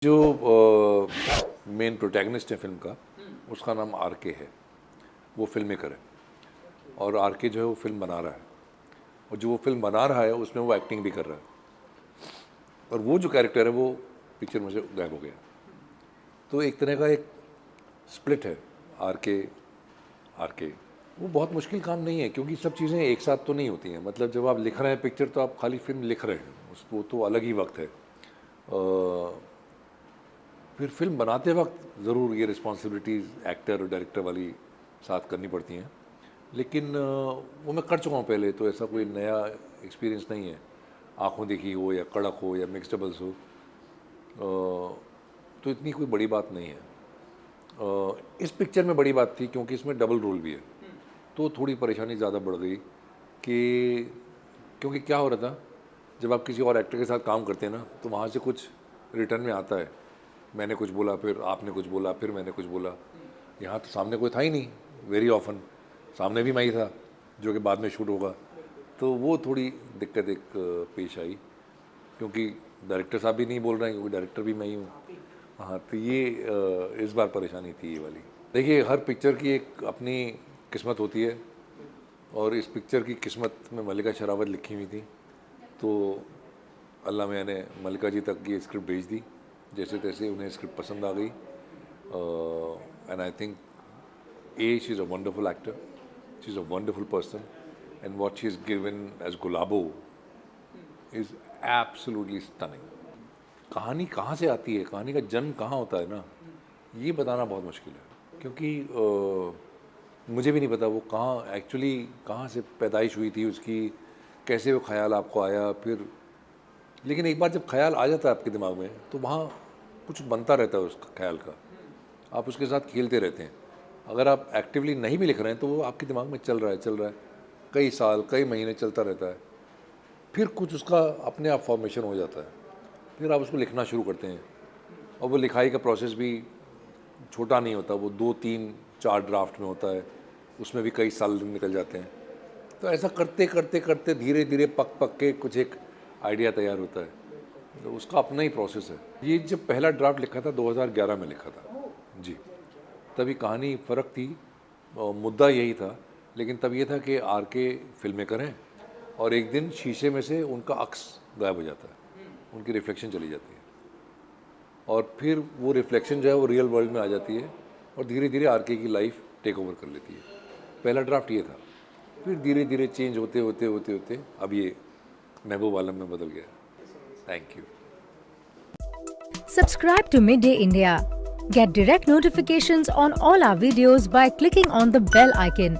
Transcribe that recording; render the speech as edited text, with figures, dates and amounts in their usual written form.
जो main protagonist है film का, उसका नाम आर.के. है। वो फिल्म मेकर है और आर.के. जो है वो फिल्म बना रहा है, और जो वो फिल्म बना रहा है उसमें वो एक्टिंग भी कर रहा है, और वो जो कैरेक्टर है वो पिक्चर में से गायब हो गया। तो एक तरह का एक स्प्लिट है आर.के. वो बहुत मुश्किल काम नहीं है, क्योंकि सब चीज़ें एक साथ तो नहीं होती हैं। मतलब जब आप लिख रहे हैं पिक्चर, तो आप खाली फिल्म लिख रहे हैं, वो तो अलग ही वक्त है। फिर फिल्म बनाते वक्त ज़रूर ये रिस्पॉन्सिबिलिटीज़ एक्टर और डायरेक्टर वाली साथ करनी पड़ती हैं, लेकिन वो मैं कर चुका हूँ पहले, तो ऐसा कोई नया एक्सपीरियंस नहीं है। आँखों देखी हो या कड़क हो या मिक्स डबल्स हो, तो इतनी कोई बड़ी बात नहीं है। इस पिक्चर में बड़ी बात थी क्योंकि इसमें डबल रोल भी है, तो थोड़ी परेशानी ज़्यादा बढ़ गई क्योंकि क्या हो रहा था, जब आप किसी और एक्टर के साथ काम करते हैं ना, तो वहाँ से कुछ रिटर्न में आता है। मैंने कुछ बोला, फिर आपने कुछ बोला, फिर मैंने कुछ बोला। यहाँ तो सामने कोई था ही नहीं, वेरी ऑफन सामने भी मैं ही था, जो कि बाद में शूट होगा। तो वो थोड़ी दिक्कत एक पेश आई, क्योंकि डायरेक्टर साहब भी नहीं बोल रहे हैं, क्योंकि डायरेक्टर भी मैं ही हूँ। हाँ, तो ये इस बार परेशानी थी ये वाली। देखिए, हर पिक्चर की एक अपनी किस्मत होती है, और इस पिक्चर की किस्मत में मल्लिका शेरावत लिखी हुई थी, तो अल्लाह मियाँ ने मल्लिका जी तक ये स्क्रिप्ट भेज दी। जैसे तैसे उन्हें स्क्रिप्ट पसंद आ गई, and I think she is a wonderful actor, she is a wonderful person, and what she is given as Gulabo is absolutely stunning. कहानी कहाँ से आती है, कहानी का जन्म कहाँ होता है ना, ये बताना बहुत मुश्किल है, क्योंकि मुझे भी नहीं पता वो कहाँ से पैदाइश हुई थी उसकी, कैसे वो ख्याल आपको आया। फिर लेकिन एक बार जब ख्याल आ जाता है आपके दिमाग में, तो वहाँ कुछ बनता रहता है उस ख्याल का, आप उसके साथ खेलते रहते हैं। अगर आप एक्टिवली नहीं भी लिख रहे हैं, तो वो आपके दिमाग में चल रहा है, कई साल कई महीने चलता रहता है। फिर कुछ उसका अपने आप फॉर्मेशन हो जाता है, फिर आप उसको लिखना शुरू करते हैं। और वो लिखाई का प्रोसेस भी छोटा नहीं होता, वो 2, 3, 4 ड्राफ्ट में होता है, उसमें भी कई साल निकल जाते हैं। तो ऐसा करते करते करते धीरे धीरे पक के कुछ एक आइडिया तैयार होता है, तो उसका अपना ही प्रोसेस है। ये जब पहला ड्राफ्ट लिखा था 2011 में लिखा था जी, तभी कहानी फ़र्क थी, मुद्दा यही था, लेकिन तब ये था कि आर.के. फिल्म मेकर हैं, और एक दिन शीशे में से उनका अक्स गायब हो जाता है, उनकी रिफ्लेक्शन चली जाती है, और फिर वो रिफ्लेक्शन जो है वो रियल वर्ल्ड में आ जाती है, और धीरे धीरे आर.के. की लाइफ टेक ओवर कर लेती है। पहला ड्राफ्ट ये था, फिर धीरे धीरे चेंज होते अब ये महबूब आलम में बदल गया। Thank you. Subscribe to Midday India. Get direct notifications on all our videos by clicking on the bell icon.